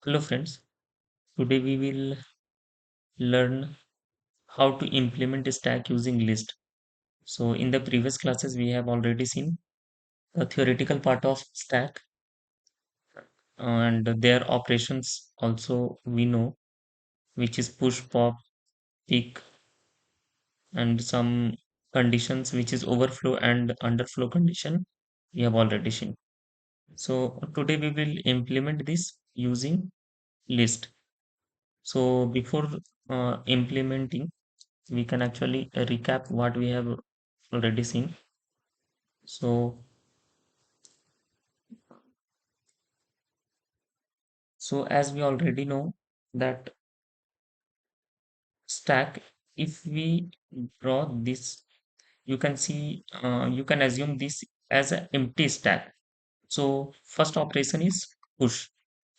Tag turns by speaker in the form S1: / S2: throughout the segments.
S1: Hello friends, today we will learn how to implement a stack using list. So in the previous classes we have already seen the theoretical part of stack and their operations also we know, which is push, pop, pick, and some conditions which is overflow and underflow condition we have already seen. So today we will implement this using list. So before implementing, we can actually recap what we have already seen. So so as we already know that stack, if we draw this, you can see, you can assume this as an empty stack. So first operation is push.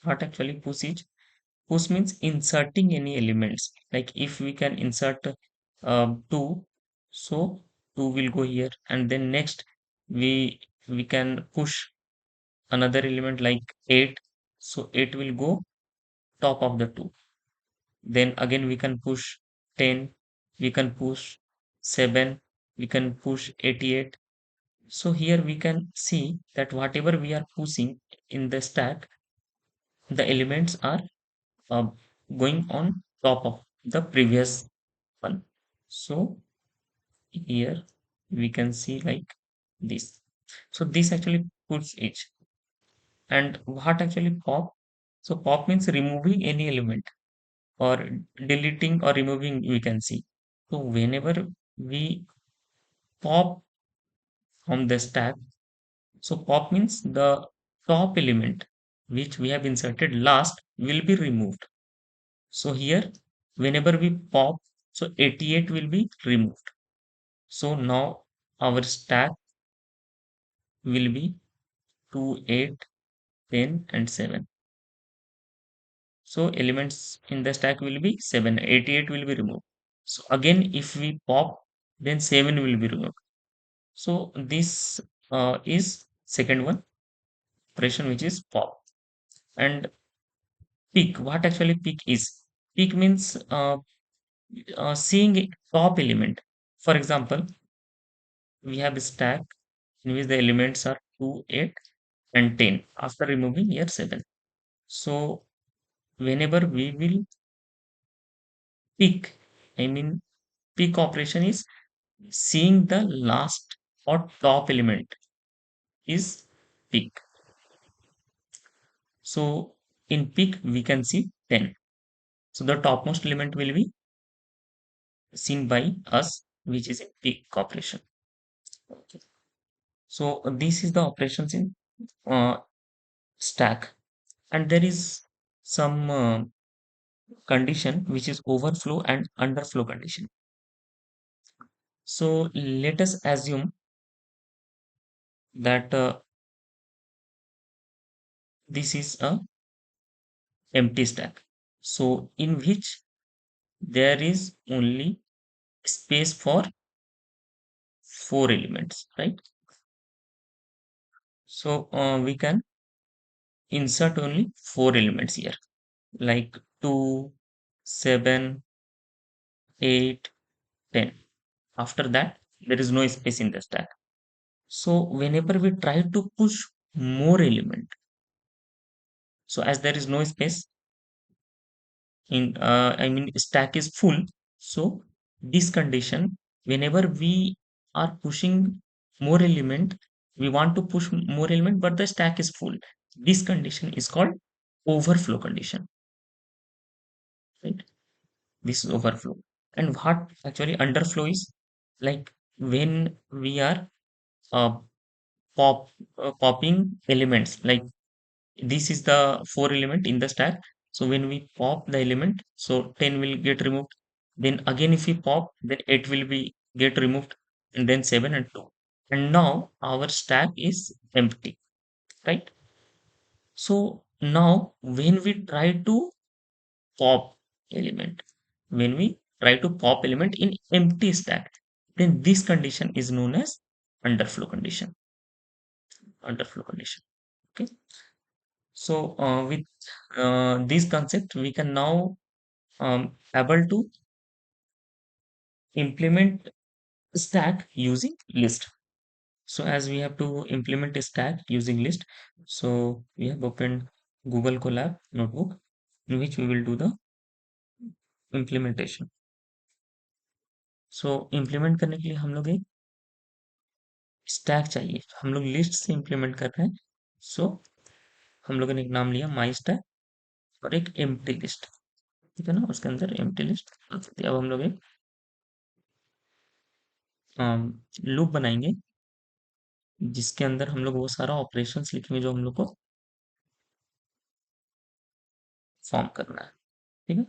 S1: What actually push means inserting any elements. Like if we can insert 2, so 2 will go here, and then next we can push another element like 8, so 8 will go top of the 2. Then again we can push 10, we can push 7, we can push 88. So here we can see that whatever we are pushing in the stack, the elements are uh, going on top of the previous one. So here we can see like this. So this actually puts each. And what actually pop? So pop means removing any element, or deleting or removing, we can see. So whenever we pop from the stack, so pop means the top element which we have inserted last will be removed. So here, whenever we pop, so 88 will be removed. So now our stack will be 2, 8, 10, and 7. So elements in the stack will be 7, 88 will be removed. So again, if we pop, then 7 will be removed. So this is second one operation, which is pop. And pick, what actually pick is? Pick means seeing a top element. For example, we have a stack in which the elements are 2, 8, and 10 after removing here 7. So whenever we will pick, I mean pick operation is seeing the last or top element is pick. So in pick we can see 10. So the topmost element will be seen by us, which is a pick operation. Okay. So this is the operations in uh, stack, and there is some condition which is overflow and underflow condition. So let us assume that this is a empty stack. So in which there is only space for 4 elements, right? So we can insert only 4 elements here, like 2, 7, 8, 10. After that, there is no space in the stack. So whenever we try to push more element, so as there is no space in, I mean stack is full. So this condition, whenever we are pushing more element, we want to push more element, but the stack is full. This condition is called overflow condition, right? This is overflow. And what actually underflow is, like when we are uh, popping elements, like this is the 4 element in the stack. So when we pop the element, so 10 will get removed. Then again, if we pop, then 8 will be get removed, and then 7 and 2. And now our stack is empty, right? So now when we try to pop element, when we try to pop element in empty stack, then this condition is known as underflow condition. Underflow condition. Okay. So with this concept, we can now able to implement stack using list. So as we have to implement a stack using list, so we have opened Google Colab notebook in which we will do the implementation. So implement करने के लिए हम लोग एक stack चाहिए, हम लोग list से इम्प्लीमेंट कर रहे हैं। सो हम लोगों ने एक नाम लिया माई स्टैक और एक एम्प्टी लिस्ट, ठीक है ना, उसके अंदर एम्प्टी लिस्ट। अब हम लोग एक लूप बनाएंगे जिसके अंदर हम लोग वो सारा ऑपरेशंस लिखेंगे जो हम लोग को फॉर्म करना है, ठीक है।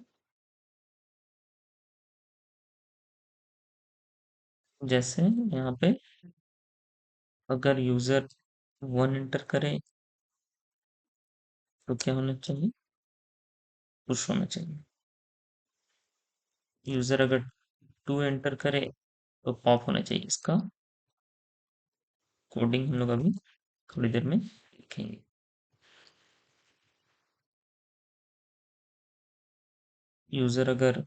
S1: जैसे यहाँ पे अगर यूजर 1 एंटर करे तो क्या होना चाहिए, पुश होना चाहिए। यूजर अगर 2 एंटर करे तो पॉप होना चाहिए। इसका कोडिंग हम लोग अभी थोड़ी देर में लिखेंगे। यूजर अगर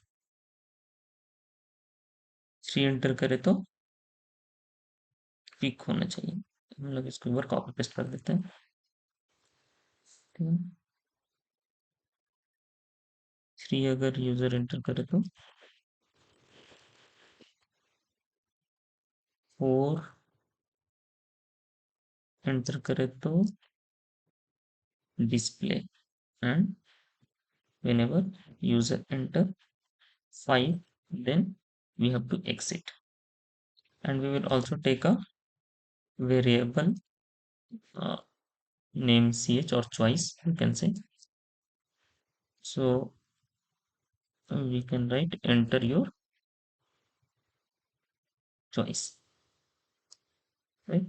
S1: 3 एंटर करे तो क्लिक होना चाहिए। हम लोग इसको एक बार कॉपी पेस्ट कर देते हैं, ठीक है। 3 अगर यूजर एंटर करे तो 4 एंटर करे तो display, and whenever user enter 5, then we have to exit, and we will also take a variable uh, name ch or choice, you can say. So we can write enter your choice, right?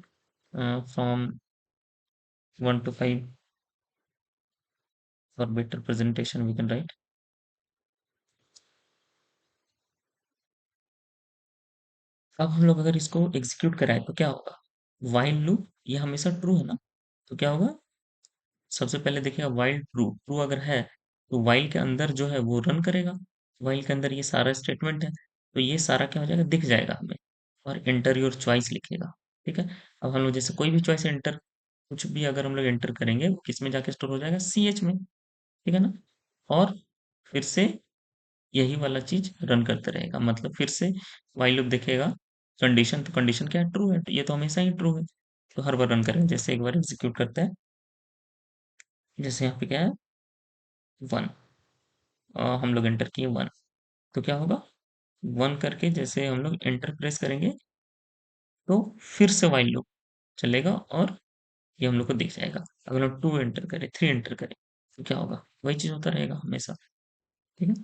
S1: From 1 to 5 for better presentation we can write। अब हम लोग अगर इसको execute कराए तो क्या होगा, while loop ये हमेशा ट्रू है ना, तो क्या होगा, सबसे पहले देखिएगा वाइल ट्रू, ट्रू अगर है तो वाइल के अंदर जो है वो रन करेगा। वाइल के अंदर ये सारा स्टेटमेंट है, तो ये सारा क्या हो जाएगा, दिख जाएगा हमें, और एंटर योर चॉइस लिखेगा, ठीक है। अब हम लोग जैसे कोई भी चॉइस एंटर, कुछ भी अगर हम लोग एंटर करेंगे वो किस में जाके स्टोर हो जाएगा, सी एच में, ठीक है ना। और फिर से यही वाला चीज रन करते रहेगा, मतलब फिर से वाइल लूप देखेगा कंडीशन, तो कंडीशन क्या है, ट्रू है, तो ये तो हमेशा ही ट्रू है, तो हर बार रन करेंगे। जैसे एक बार एग्जीक्यूट करते हैं, जैसे यहाँ पे क्या है 1, हम लोग एंटर किए 1, तो क्या होगा 1 करके जैसे हम लोग एंटर प्रेस करेंगे तो फिर से वाइल लूप चलेगा और ये हम लोग को दिख जाएगा। अगर हम 2 एंटर करें, 3 एंटर करें तो क्या होगा, वही चीज होता रहेगा हमेशा, ठीक है।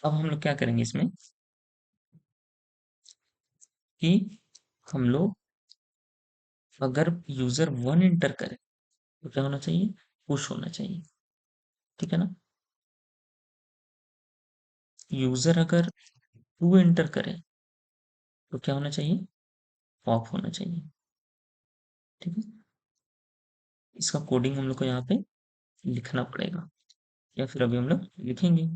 S1: अब हम लोग क्या करेंगे इसमें कि हम लोग अगर यूजर 1 एंटर करे तो क्या होना चाहिए, पुश होना चाहिए, ठीक है ना। यूजर अगर 2 एंटर करे तो क्या होना चाहिए, पॉप होना चाहिए, ठीक है। इसका कोडिंग हम लोग को यहाँ पे लिखना पड़ेगा, या फिर अभी हम लोग लिखेंगे।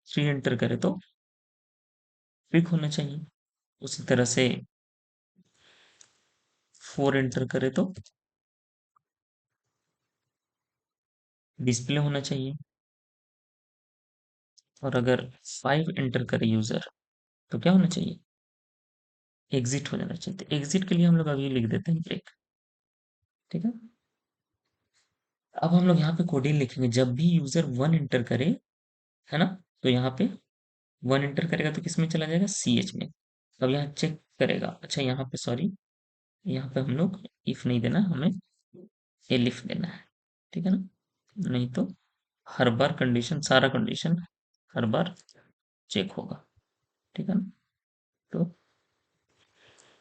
S1: 3 एंटर करे तो क्लिक होना चाहिए, उसी तरह से 4 एंटर करे तो डिस्प्ले होना चाहिए, और अगर 5 एंटर करे यूजर तो क्या होना चाहिए, एग्जिट हो जाना चाहिए। तो एग्जिट के लिए हम लोग अभी लिख देते हैं ब्रेक, ठीक है। अब हम लोग यहाँ पे कोडिंग लिखेंगे, जब भी यूजर 1 एंटर करे, है ना, तो यहाँ पे 1 एंटर करेगा तो किसमें चला जाएगा, सी एच में। अब यहाँ चेक करेगा, अच्छा यहाँ पे सॉरी, यहाँ पे हम लोग इफ नहीं देना, हमें एलिफ देना है, ठीक है ना, नहीं तो हर बार कंडीशन, सारा कंडीशन हर बार चेक होगा, ठीक है ना। तो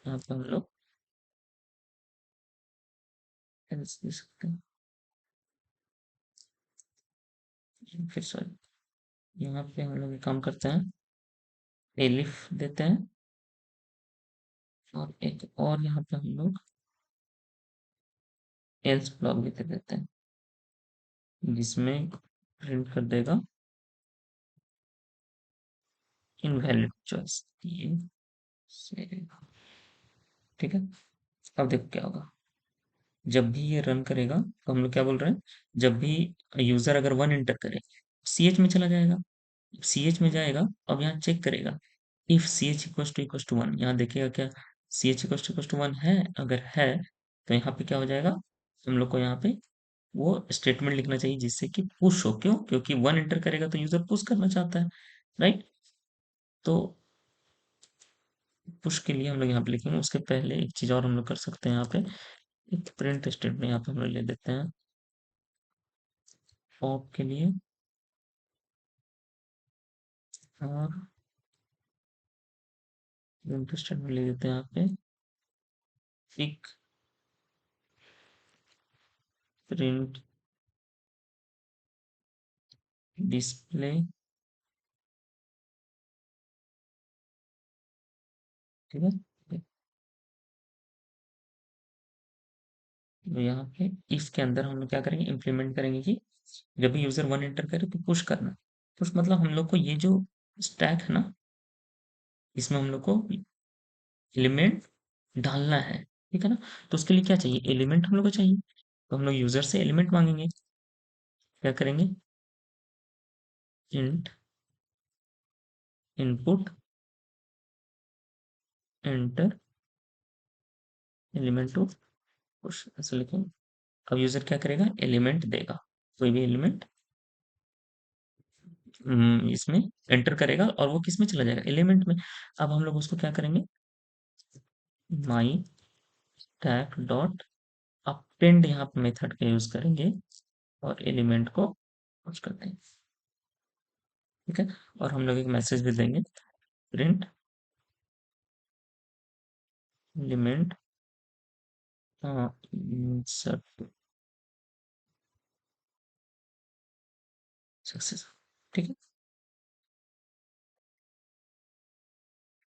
S1: यहाँ पे हम लोग else दे सकते हैं, फिर सॉरी, यहाँ पे हम लोग एक काम करते हैं, एलिफ देते हैं, और एक और यहाँ पे हम लोग एल्स ब्लॉक भी दे देते हैं, जिसमें प्रिंट कर देगा इनवैलिड चॉइस ये से। ठीक है, अब देखो क्या होगा। जब भी ये रन करेगा तो हम लोग क्या बोल रहे हैं, जब भी यूजर अगर वन एंटर करे, सी एच में चला जाएगा। सी एच में जाएगा, अब यहाँ चेक करेगा if C H equal to one, यहाँ देखिएगा क्या C H equal to one है। अगर है तो यहाँ पे क्या हो जाएगा, हम लोग को यहाँ पे वो स्टेटमेंट लिखना चाहिए जिससे कि पुश हो। क्यों? क्योंकि वन एंटर करेगा तो यूजर पुश करना चाहता है, राइट। तो पुश के लिए हम लोग यहाँ पे लिखेंगे। उसके पहले एक चीज और हम लोग कर सकते हैं, यहाँ पे एक प्रिंट स्टेटमेंट यहाँ पे हम लोग ले देते हैं पॉप के लिए। और प्रिंट स्टेटमेंट ले देते हैं यहाँ पे एक प्रिंट डिस्प्ले। ठीक है, तो यहाँ पे इफ के अंदर हम लोग क्या करेंगे, इम्प्लीमेंट करेंगे कि जब भी यूजर वन एंटर करे तो पुश करना। पुश मतलब हम लोग को ये जो स्टैक है ना, इसमें हम लोग को एलिमेंट डालना है। ठीक है ना, तो उसके लिए क्या चाहिए, एलिमेंट हम लोग को चाहिए। तो हम लोग यूजर से एलिमेंट मांगेंगे। क्या करेंगे, int input enter element to push, ऐसे लिखेंगे। अब यूजर क्या करेगा, एलिमेंट देगा, कोई भी एलिमेंट इसमें एंटर करेगा और वो किस में चला जाएगा, एलिमेंट में। अब हम लोग उसको क्या करेंगे, माई स्टैक डॉट अपेंड यहाँ पे मेथड का यूज करेंगे और एलिमेंट को पुश कर देंगे। ठीक है, और हम लोग एक मैसेज भी देंगे, प्रिंट एलिमेंट इंसर्ट सक्सेस। ठीक है,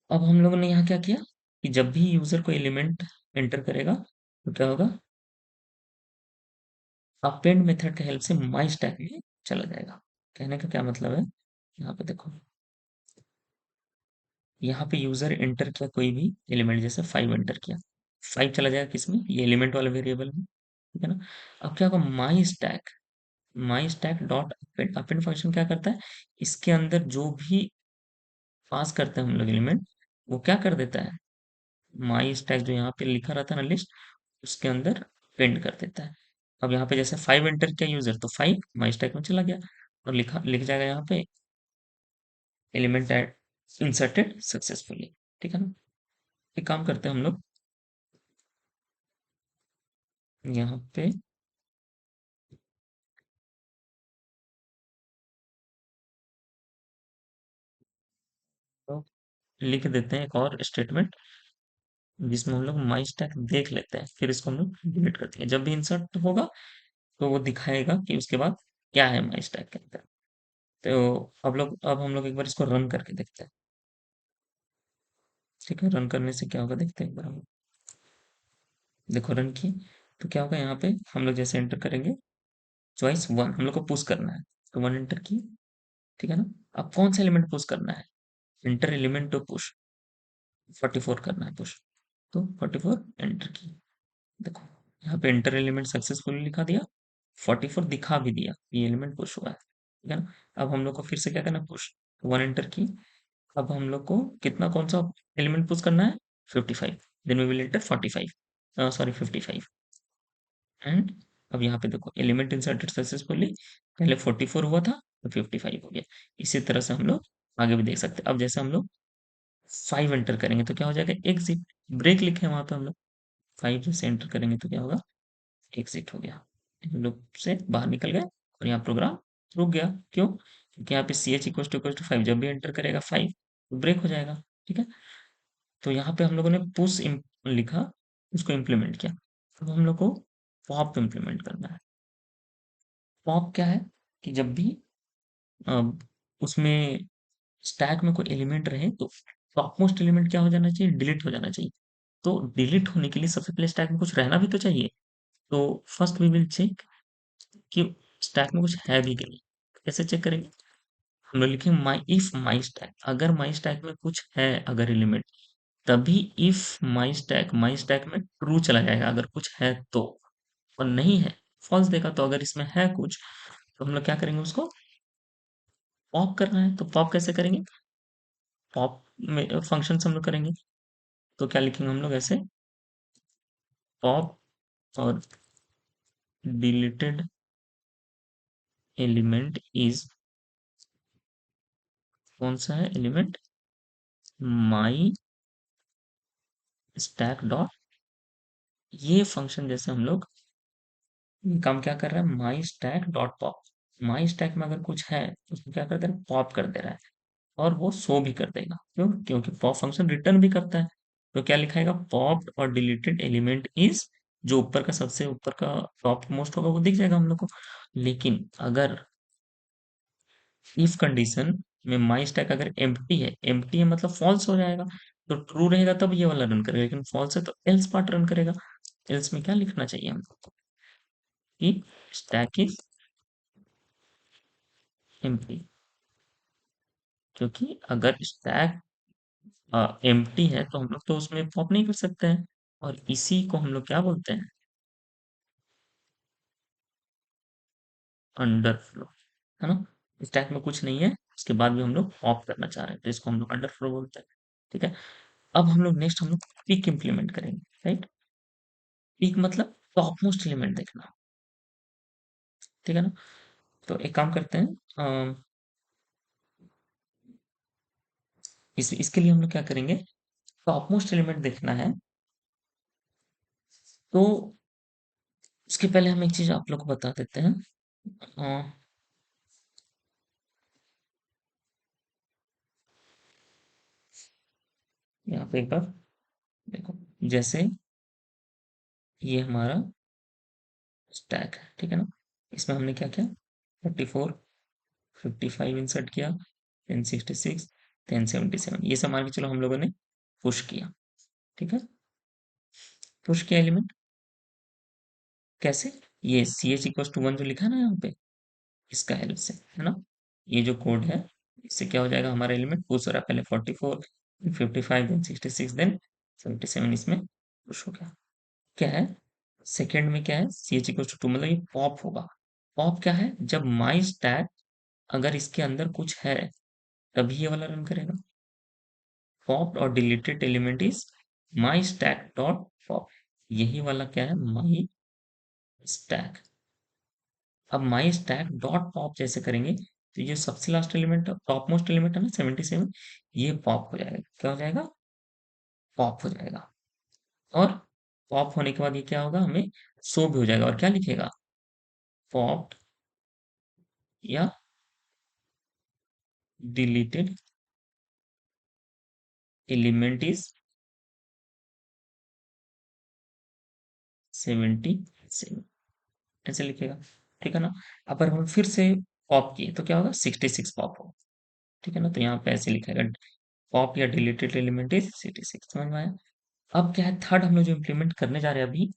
S1: अब हम लोगों ने यहाँ क्या किया कि जब भी यूजर को एलिमेंट एंटर करेगा तो क्या होगा, अपेंड मेथड के हेल्प से माई स्टैक में चला जाएगा। कहने का क्या मतलब है, यहाँ पे देखो, यहाँ पे यूजर एंटर किया कोई भी एलिमेंट, जैसे 5 एंटर किया, 5 चला जाएगा किसमें, ये एलिमेंट वाले वेरिएबल में। ठीक है ना, अब क्या होगा, my stack dot append. Append function क्या करता है, इसके अंदर जो भी पास करते हैं हम लोग एलिमेंट, वो क्या कर देता है, माई स्टैक जो यहाँ पे लिखा रहता है ना लिस्ट, उसके अंदर पेंड कर देता है। अब यहाँ पे जैसे 5 एंटर किया यूजर तो 5 माई स्टैक में चला गया, और लिख जाएगा यहाँ पे एलिमेंट इंसर्टेड सक्सेसफुली। ठीक है ना, एक काम करते हैं हम लोग, यहाँ पे तो लिख देते हैं एक और स्टेटमेंट जिसमें हम लोग माई स्टैक देख लेते हैं, फिर इसको हम लोग डिलीट करते हैं। जब भी इंसर्ट होगा तो वो दिखाएगा कि उसके बाद क्या है माई स्टैक के अंदर। तो अब हम लोग एक बार इसको रन करके देखते हैं। ठीक है, रन करने से क्या होगा देखते हैं एक बार हम लोग। देखो रन की, तो क्या होगा, यहाँ पे हम लोग जैसे एंटर करेंगे चॉइस वन, हम लोग को पुश करना है, तो वन एंटर की। ठीक है ना, अब कौन सा एलिमेंट पुश करना है, एंटर एलिमेंट टू पुश, 44 करना है पुश, तो 44 एंटर की। देखो यहाँ पे एंटर एलिमेंट सक्सेसफुली लिखा दिया, 44 दिखा भी दिया, ये एलिमेंट पुश हुआ है। ठीक है ना, अब हम लोग को फिर से क्या करना है, पुश, वन एंटर की। अब हम लोग को कितना, कौन सा एलिमेंट पुश करना है, 55, then we will enter 45, sorry 55। And अब यहाँ पे देखो एलिमेंट इंसर्टेड सक्सेसफुली, पहले 44 हुआ था तो 55 हो गया। इसी तरह से हम लोग आगे भी देख सकते हैं। अब जैसे हम लोग 5 एंटर करेंगे तो क्या हो जाएगा, एग्जिट, ब्रेक लिखे हैं वहां पे हम लोग, 5 जैसे एंटर करेंगे तो क्या होगा, एग्जिट हो गया, लूप से बाहर निकल गए और यहाँ प्रोग्राम रुक गया। क्यों? क्योंकि यहाँ पे सी एच इक्वल टू 5 जब भी एंटर करेगा 5 तो ब्रेक हो जाएगा। ठीक है, तो यहाँ पे हम लोगों ने पुश लिखा, उसको इम्प्लीमेंट किया। अब हम लोग को पॉप इम्प्लीमेंट करना है। पॉप क्या है कि जब भी अ, उसमें स्टैक में कोई एलिमेंट रहे तो टॉप मोस्ट एलिमेंट क्या हो जाना चाहिए, डिलीट हो जाना चाहिए। तो डिलीट होने के लिए सबसे पहले स्टैक में कुछ रहना भी तो चाहिए। तो फर्स्ट वी विल चेक कि स्टैक में कुछ है भी कि नहीं। कैसे चेक करेंगे? हम लोग लिखेंगे माई स्टैक, अगर माई स्टैक में कुछ है, अगर एलिमेंट, तभी इफ माई स्टैक में ट्रू चला जाएगा अगर कुछ है तो, और नहीं है फॉल्स देगा। तो अगर इसमें है कुछ तो हम लोग क्या करेंगे, उसको पॉप करना है। तो पॉप कैसे करेंगे? पॉप में फंक्शन हम लोग करेंगे। तो क्या लिखेंगे हम लोग ऐसे, पॉप और डिलीटेड एलिमेंट इज, कौन सा है एलिमेंट, माई स्टैक डॉट, ये फंक्शन जैसे हम लोग, ये काम क्या कर रहा है, माई स्टैक डॉट पॉप। माई स्टैक में अगर कुछ है तो उसको क्या कर दे रहा है, पॉप कर दे रहा है, और वो शो भी कर देगा। क्यों? क्योंकि पॉप फंक्शन रिटर्न भी करता है। तो क्या लिखाएगा, पॉप और डिलीटेड एलिमेंट इज, जो ऊपर का सबसे ऊपर का टॉप मोस्ट होगा वो दिख जाएगा हम लोग को। लेकिन अगर इफ कंडीशन में माई स्टैक अगर एम्प्टी है, एम्प्टी है मतलब फॉल्स हो जाएगा। तो ट्रू रहेगा तब ये वाला रन करेगा, लेकिन फॉल्स है तो एल्स पार्ट रन करेगा। एल्स में क्या लिखना चाहिए हमको, कि स्टैक इज एम्प्टी। क्योंकि अगर स्टैक एम्प्टी है तो हम लोग तो उसमें पॉप नहीं कर सकते हैं, और इसी को हम लोग क्या बोलते हैं, अंडरफ्लो, है ना। स्टैक में कुछ नहीं है, उसके बाद भी हम लोग पॉप करना चाह रहे हैं, तो इसको हम लोग अंडरफ्लो बोलते हैं। ठीक है। अब हम लोग पिक इम्प्लीमेंट करेंगे, राइट। पिक मतलब टॉप मोस्ट एलिमेंट देखना, ठीक है ना। तो एक काम करते हैं, इसके लिए हम लोग क्या करेंगे, टॉप मोस्ट एलिमेंट देखना है। तो उसके पहले हम एक चीज आप लोग को बता देते हैं। अ, यहाँ पे एक बार देखो, जैसे ये हमारा स्टैक है, ठीक है ना। इसमें हमने क्या किया, 44, 55 इंसर्ट किया, 1066, 1077, ये सब मान के चलो हम लोगों ने पुश किया। ठीक है। पुश किया एलिमेंट कैसे, ये सी एच इक्वल टू 1 जो लिखा है ना यहाँ पे, इसका हेल्प से, है ना। ये जो कोड है, इससे क्या हो जाएगा, हमारा एलिमेंट पुश हो रहा है, पहले 44, 55, देन 66, देन 77, इसमें पुश हो गया। क्या है, सेकंड में क्या है, सी एच इक्वल टू मतलब ये पॉप होगा। पॉप क्या है, जब माई स्टैक अगर इसके अंदर कुछ है तभी ये वाला रन करेगा। पॉप और deleted element is my stack dot pop, यही वाला क्या है, माई स्टैक। अब माई स्टैक डॉट पॉप जैसे करेंगे तो ये सबसे last element, top most element है ना 77, ये पॉप हो जाएगा। क्या हो जाएगा, पॉप हो जाएगा। और पॉप होने के बाद ये क्या होगा, हमें शो भी हो जाएगा। और क्या लिखेगा, पॉप या डिलीटेड एलिमेंट इज 77, ऐसे लिखेगा। ठीक है ना। अगर हम फिर से पॉप किए तो क्या होगा, 66 पॉप होगा। ठीक है ना। तो यहाँ पे ऐसे लिखेगा, पॉप या डिलीटेड एलिमेंट इज 66। समझ में आया। अब क्या है, थर्ड हम लोग जो इम्प्लीमेंट करने जा रहे हैं अभी,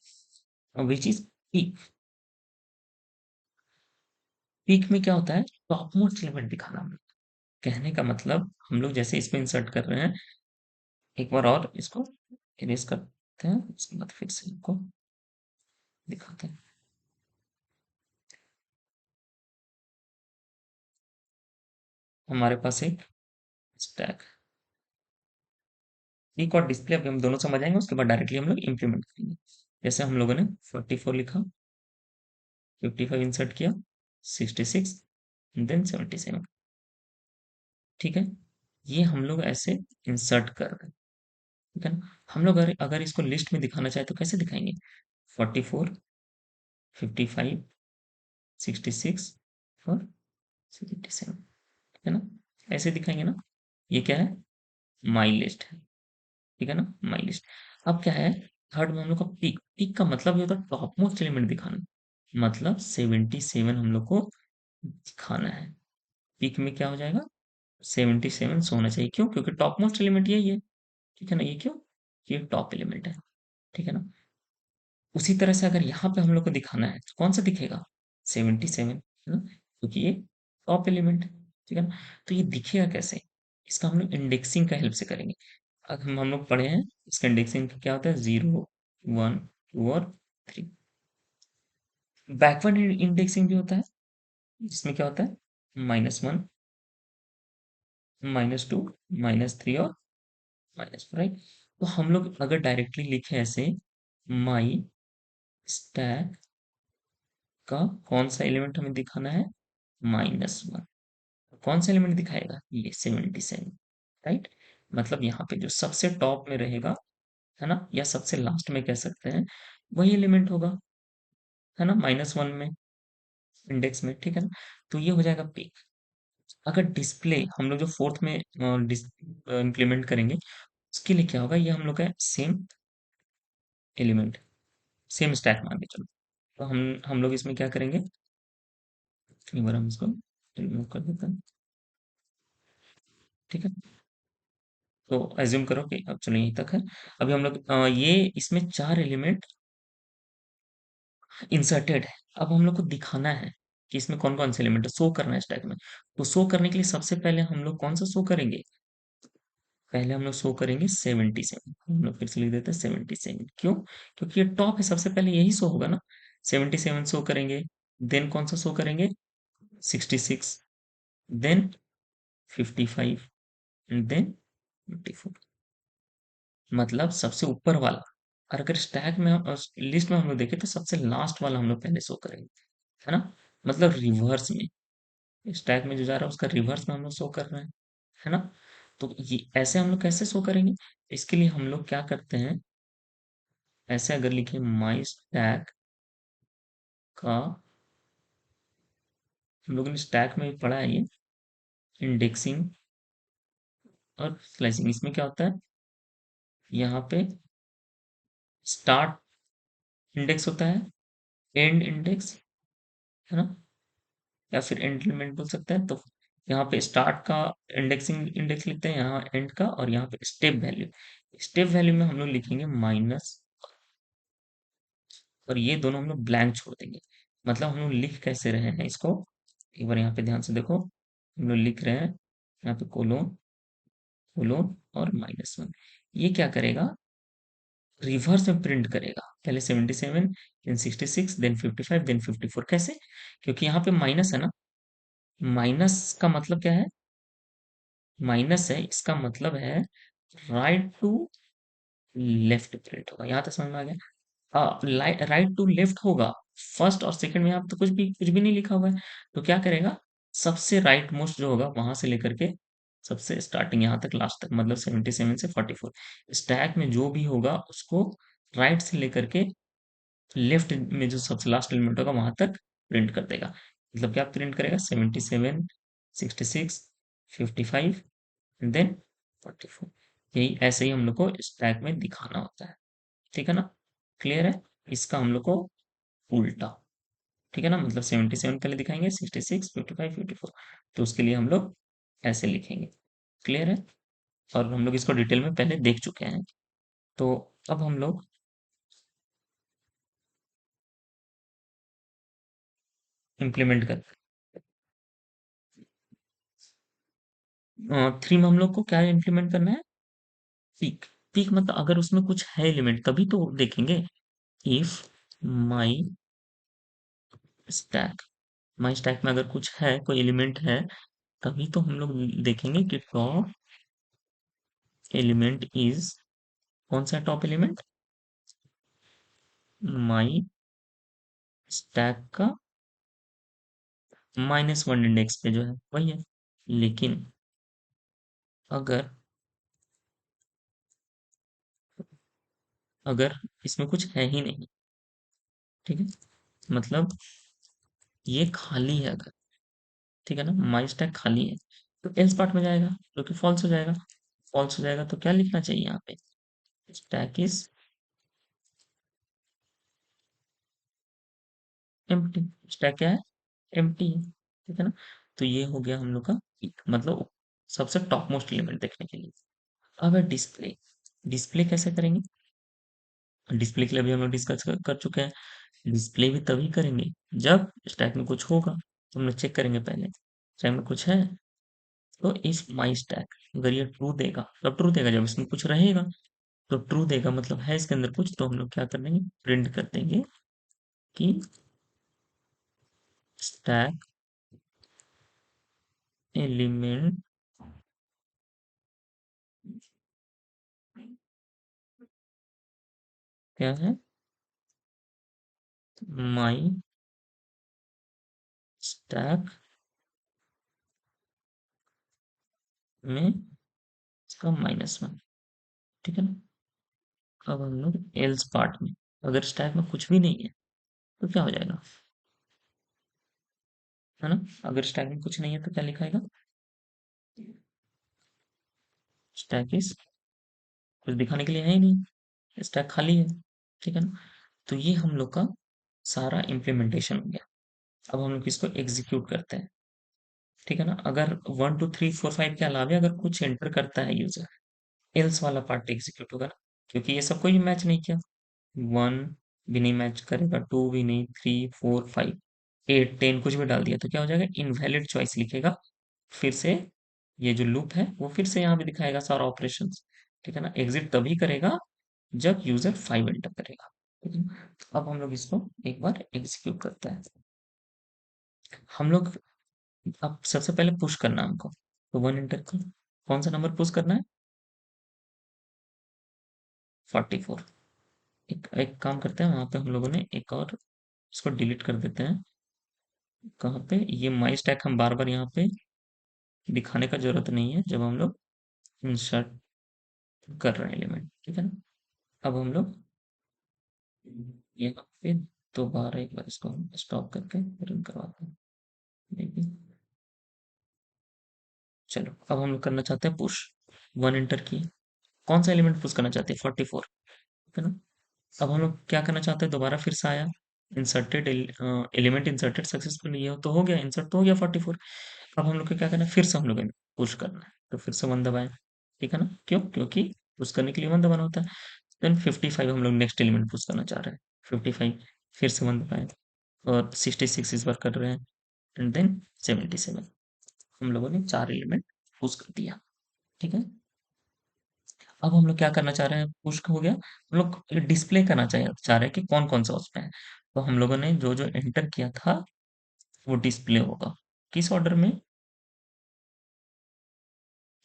S1: विच इज पीक। पीक में क्या होता है, टॉप मोस्ट एलिमेंट दिखाना हमें। कहने का मतलब हम लोग जैसे इसमें इंसर्ट कर रहे हैं, एक बार और इसको इरेज करते हैं, उसके बाद फिर से इनको दिखाते हैं। हमारे पास एक स्टैक, पीक और डिस्प्ले अभी हम दोनों समझ आएंगे, उसके बाद डायरेक्टली हम लोग इम्प्लीमेंट करेंगे। जैसे हम लोगों ने 44 लिखा, 55 इंसर्ट किया, 66, देन 77। ठीक है। ये हम लोग ऐसे इंसर्ट कर रहे हैं। ठीक है ना। हम लोग अगर अगर इसको लिस्ट में दिखाना चाहे तो कैसे दिखाएंगे, 44, 55, 66 और 77, है ना। ऐसे दिखाएंगे ना। ये क्या है, माई लिस्ट है। ठीक है ना, माई लिस्ट। अब क्या है, थर्ड में हम लोग का पीक। पीक का मतलब ये होता है टॉप मोस्ट एलिमेंट दिखाना, मतलब 77 हम लोग को दिखाना है। पीक में क्या हो जाएगा, 77 होना चाहिए। क्यों? क्योंकि टॉप मोस्ट एलिमेंट यही है। ठीक है ना। ये क्यों, ये टॉप एलिमेंट है। ठीक है ना। उसी तरह से अगर यहाँ पे हम लोग को दिखाना है तो कौन सा दिखेगा? 77, है ना? क्योंकि ये टॉप एलिमेंट है, ठीक है ना? तो ये दिखेगा कैसे? इसका हम लोग इंडेक्सिंग का हेल्प से करेंगे। अब हम लोग पढ़े हैं इसका इंडेक्सिंग क्या होता है? 0, 1, 2 और 3। बैकवर्ड इंडेक्सिंग भी होता है, जिसमें क्या होता है? -1, -2, -3 और -4, राइट? तो हम लोग अगर डायरेक्टली लिखे ऐसे, माई स्टैक का कौन सा एलिमेंट हमें दिखाना है? -1। कौन सा एलिमेंट दिखाएगा? ये 77, राइट? मतलब यहाँ पे जो सबसे टॉप में रहेगा, है ना, या सबसे लास्ट में कह सकते हैं, वही एलिमेंट होगा, है ना, -1 में, इंडेक्स में, ठीक है ना? तो ये हो जाएगा पिक। अगर डिस्प्ले हम लोग जो फोर्थ में इंप्लीमेंट करेंगे, उसके लिए क्या होगा? ये हम लोग का सेम एलिमेंट, सेम स्टैक मान के चलो। तो हम लोग इसमें क्या करेंगे? एक बार हम इसको रिमूव कर देते हैं, ठीक है? तो एज्यूम करो कि अब चलो यहीं तक है। अभी हम लोग ये इसमें चार एलिमेंट इंसर्टेड है। अब हम लोग को दिखाना है कि इसमें कौन कौन से एलिमेंट है, शो करना है स्टैक में। तो शो करने के लिए सबसे पहले हम लोग कौन सा शो करेंगे? पहले हम लोग शो करेंगे 77। हम लोग फिर से लिख देते हैं 77। क्यों? क्योंकि ये टॉप है, सबसे पहले यही शो होगा ना। 77 शो करेंगे, देन कौन सा शो करेंगे? 66, देन 55 एंड देन 54। मतलब सबसे ऊपर वाला। और अगर स्टैक में लिस्ट में हम लोग देखें तो सबसे लास्ट वाला हम लोग पहले शो करेंगे, है ना? मतलब रिवर्स में, स्टैक में जो जा रहा है उसका रिवर्स में हम लोग शो कर रहे हैं, है ना? तो ये ऐसे हम लोग कैसे शो करेंगे? इसके लिए हम लोग क्या करते हैं, ऐसे अगर लिखे माई स्टैक का, हम लोगों ने स्टैक में भी पढ़ा है ये, इंडेक्सिंग और स्लाइसिंग। इसमें क्या होता है? यहाँ पे स्टार्ट इंडेक्स होता है, एंड इंडेक्स, है ना, या फिर एंड एलिमेंट बोल सकते हैं। तो यहाँ पे स्टार्ट का इंडेक्सिंग इंडेक्स लिखते हैं, यहाँ एंड का, और यहाँ पे स्टेप वैल्यू। स्टेप वैल्यू में हम लोग लिखेंगे माइनस, और ये दोनों हम लोग ब्लैंक छोड़ देंगे। मतलब हम लोग लिख कैसे रहे हैं इसको, एक बार यहाँ पे ध्यान से देखो। हम लोग लिख रहे हैं यहाँ पे कोलोन, कोलोन और -1। ये क्या करेगा? रिवर्स में प्रिंट करेगा। पहले 77, देन 66, देन 55, देन 54। कैसे? क्योंकि यहाँ पे माइनस है ना। माइनस का मतलब क्या है? माइनस है, इसका मतलब है राइट टू लेफ्ट प्रिंट होगा। यहाँ तक समझ में आ गया? हाँ, राइट टू लेफ्ट होगा। फर्स्ट और सेकंड में यहाँ पे तो कुछ भी नहीं लिखा हुआ है। तो क्या करेगा? सबसे राइट मोस्ट जो होगा वहां से लेकर के सबसे स्टार्टिंग यहाँ तक, लास्ट तक, मतलब 77 से 44, स्टैक में जो भी होगा उसको राइट से लेकर के लेफ्ट में जो सबसे लास्ट एलिमेंट होगा वहां तक प्रिंट कर देगा। मतलब क्या प्रिंट करेगा? 77, 66, 55 एंड देन 44। यही ऐसे ही हम लोग को स्टैक में दिखाना होता है, ठीक है ना? क्लियर है? इसका हम लोग को उल्टा, ठीक है ना, मतलब 77 पहले दिखाएंगे, 66, 55, 54। तो उसके लिए हम लोग ऐसे लिखेंगे। क्लियर है? और हम लोग इसको डिटेल में पहले देख चुके हैं। तो अब हम लोग इम्प्लीमेंट करते हैं। 3 में हम लोग को क्या इम्प्लीमेंट करना है? पीक। पीक मतलब अगर उसमें कुछ है एलिमेंट तभी तो देखेंगे। If my stack, my stack में अगर कुछ है, कोई एलिमेंट है, तभी तो हम लोग देखेंगे कि टॉप एलिमेंट इज, कौन सा टॉप एलिमेंट? माई स्टैक का -1 इंडेक्स पे जो है वही है। लेकिन अगर अगर इसमें कुछ है ही नहीं, ठीक है, मतलब ये खाली है अगर, ठीक है ना, माई स्टैक खाली है, तो एल्स पार्ट में जाएगा, जो कि फॉल्स हो जाएगा। फॉल्स हो जाएगा तो क्या लिखना चाहिए यहाँ पे? Stack is empty. स्टैक क्या है? एम्प्टी है, ठीक है ना? तो ये हो गया हम लोग का एक, मतलब सबसे टॉप मोस्ट एलिमेंट देखने के लिए। अब है डिस्प्ले। डिस्प्ले कैसे करेंगे? डिस्प्ले के लिए भी हम लोग डिस्कस कर चुके हैं। डिस्प्ले भी तभी करेंगे जब स्टैक में कुछ होगा, तो हम लोग चेक करेंगे पहले स्टैक में कुछ है। तो इफ माई स्टैक, अगर ये ट्रू देगा, तब ट्रू देगा जब इसमें कुछ रहेगा। तो ट्रू देगा मतलब है इसके अंदर कुछ, तो हम लोग क्या कर देंगे, प्रिंट कर देंगे कि स्टैक एलिमेंट क्या है, माई स्टैक में इसका -1। ठीक है ना। अब हम लोग एल्स पार्ट में, अगर स्टैक में कुछ भी नहीं है तो क्या हो जाएगा, है ना। अगर स्टैक में कुछ नहीं है तो क्या लिखाएगा, स्टैक इज, कुछ दिखाने के लिए है ही नहीं, स्टैक खाली है। ठीक है ना। तो ये हम लोग का सारा इम्प्लीमेंटेशन हो गया। अब हम लोग इसको एग्जीक्यूट करते हैं। ठीक है ना। अगर 1 2 3 4 5 के अलावा अगर कुछ एंटर करता है यूजर, एल्स वाला पार्ट एग्जीक्यूट होगा ना, क्योंकि ये सब कोई मैच नहीं किया। 1 भी नहीं मैच करेगा, 2 भी नहीं, 3 4 5 8 10 कुछ भी डाल दिया तो क्या हो जाएगा, इनवैलिड चॉइस लिखेगा। फिर से ये जो लूप है वो फिर से यहाँ पे दिखाएगा सारा ऑपरेशन। ठीक है ना। एग्जिट तभी करेगा जब यूजर 5 एंटर करेगा। ठीक है ना? तो अब हम लोग इसको एक बार एग्जीक्यूट करते हैं। हम लोग अब सबसे पहले पुश करना है हमको, तो 1 एंटर कर, कौन सा नंबर पुश करना है, 44। एक एक काम करते हैं, वहां पे हम लोगों ने एक और इसको डिलीट कर देते हैं। कहाँ पे, ये माई स्टैक हम बार बार यहाँ पे दिखाने का जरूरत नहीं है जब हम लोग इंसर्ट कर रहे हैं एलिमेंट। ठीक है ना। अब हम लोग यहाँ पे दोबारा एक बार इसको स्टॉप करके रन करवाते हैं। Maybe। चलो अब हम लोग करना चाहते हैं पुश, 1 एंटर की, कौन सा एलिमेंट पुश करना चाहते हैं, 44। ठीक है ना। अब हम लोग क्या करना चाहते हैं, दोबारा फिर से आया, इंसर्टेड एलिमेंट इंसर्टेड सक्सेसफुल, ये तो हो गया, इंसर्ट तो हो गया 44। अब हम लोग को क्या करना है, फिर से हम लोग पुश करना है, तो फिर से 1 दबाएं। ठीक है ना। क्यों, क्योंकि पुश करने के लिए 1 दबाना होता है। देन 55 हम लोग नेक्स्ट एलिमेंट पुश करना चाह रहे हैं, 55 फिर से 1 दबाएं। और 66 इस बार कर रहे हैं, एंड देन 77। हम लोगों ने 4 एलिमेंट पुश कर दिया। ठीक है। अब हम लोग क्या करना चाह रहे हैं, पुश हो गया, हम लोग डिस्प्ले करना चाह रहे हैं कि कौन कौन सा उसमें है। तो हम लोगों ने जो जो एंटर किया था वो डिस्प्ले होगा, किस ऑर्डर में,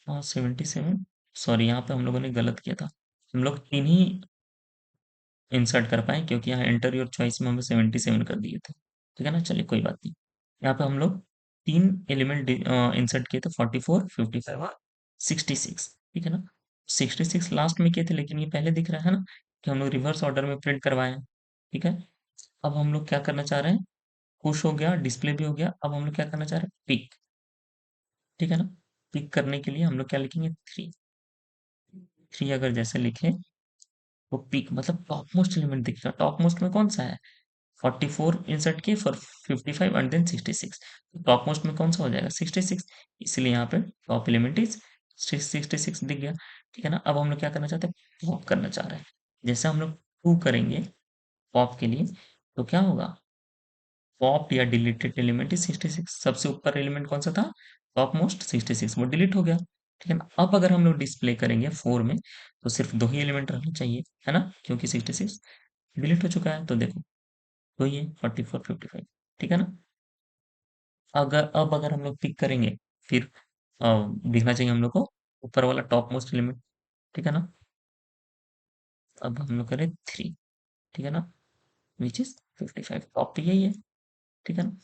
S1: हाँ 77। सॉरी, यहाँ पे हम लोगों ने गलत किया था, हम लोग 3 ही इंसर्ट कर पाए, क्योंकि यहाँ एंटर योर चॉइस में हमें 77 कर दिए थे। ठीक है ना। चलिए कोई बात नहीं। यहाँ पे हम लोग 3 एलिमेंट इंसर्ट किए थे, 44 55 और 66। ठीक है ना। 66 लास्ट में किए थे, लेकिन ये पहले दिख रहा है ना कि हम लोग रिवर्स ऑर्डर में प्रिंट करवाए हैं। ठीक है। अब हम लोग क्या करना चाह रहे हैं, पुश हो गया, डिस्प्ले भी हो गया, अब हम लोग क्या करना चाह रहे हैं, पिक। ठीक है ना। पिक करने के लिए हम लोग क्या लिखेंगे, 3। 3 अगर जैसे लिखे, वो पिक मतलब टॉप मोस्ट एलिमेंट दिखेगा, टॉप मोस्ट में कौन सा है, 44 इंसर्ट किए फॉर 55 एंड देन 66, तो टॉप मोस्ट में कौन सा हो जाएगा, 66, इसलिए यहाँ पे टॉप एलिमेंट इज 66 दिख गया। ठीक है ना। अब हम लोग क्या करना चाहते हैं, पॉप करना चाह रहे हैं। जैसे हम लोग 2 करेंगे पॉप के लिए, तो क्या होगा, पॉप या डिलीटेड एलिमेंट इज 66, सबसे ऊपर एलिमेंट कौन सा था, टॉप मोस्ट 66, वो डिलीट हो गया। ठीक है ना। अब अगर हम लोग डिस्प्ले करेंगे 4 में, तो सिर्फ 2 ही एलिमेंट रहना चाहिए, है ना, क्योंकि 66 डिलीट हो चुका है, तो देखो तो ये 44 55। ठीक है ना। अगर अब अगर हम लोग पिक करेंगे, फिर दिखना चाहिए हम लोग को ऊपर वाला टॉप मोस्ट एलिमेंट। ठीक है ना। अब हम लोग करें 3। ठीक है ना, विच इज 55, टॉप पे यही है। ठीक है ना।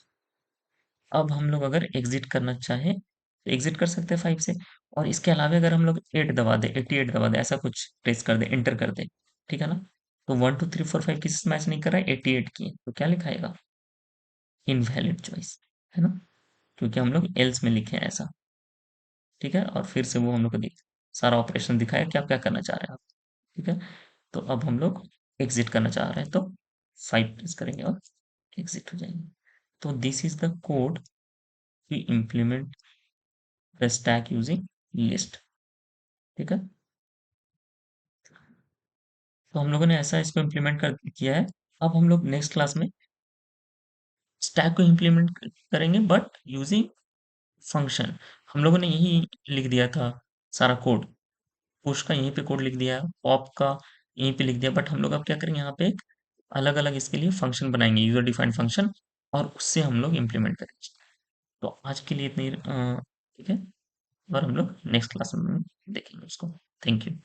S1: अब हम लोग अगर एग्जिट करना चाहे तो एग्जिट कर सकते हैं 5 से। और इसके अलावा अगर हम लोग 8 दबा दे, 88 दबा दे, ऐसा कुछ प्रेस कर दे, एंटर कर दे। ठीक है ना। तो 1 2 3 4 5 किसी से मैच नहीं कर रहा है, 88 की है, तो क्या लिखाएगा, इनवैलिड चॉइस, है ना, क्योंकि हम लोग एल्स में लिखे हैं ऐसा। ठीक है। और फिर से वो हम लोग को सारा ऑपरेशन दिखाया कि आप क्या करना चाह रहे हैं आप। ठीक है। तो अब हम लोग एग्जिट करना चाह रहे हैं, तो 5 प्रेस करेंगे और एग्जिट हो जाएंगे। तो this is the code to implement the stack using list. ठीक है। तो हम लोगों ने ऐसा इसको इम्प्लीमेंट कर किया है। अब हम लोग नेक्स्ट क्लास में स्टैक को इम्प्लीमेंट करेंगे बट यूजिंग फंक्शन। हम लोगों ने यही लिख दिया था सारा कोड, पुश का यहीं पे कोड लिख दिया, पॉप का यहीं पे लिख दिया, बट हम लोग अब क्या करेंगे, यहाँ पे एक अलग अलग इसके लिए फंक्शन बनाएंगे, यूजर डिफाइंड फंक्शन, और उससे हम लोग इम्प्लीमेंट करेंगे। तो आज के लिए इतनी ठीक है, और हम लोग नेक्स्ट क्लास में देखेंगे उसको। Thank you.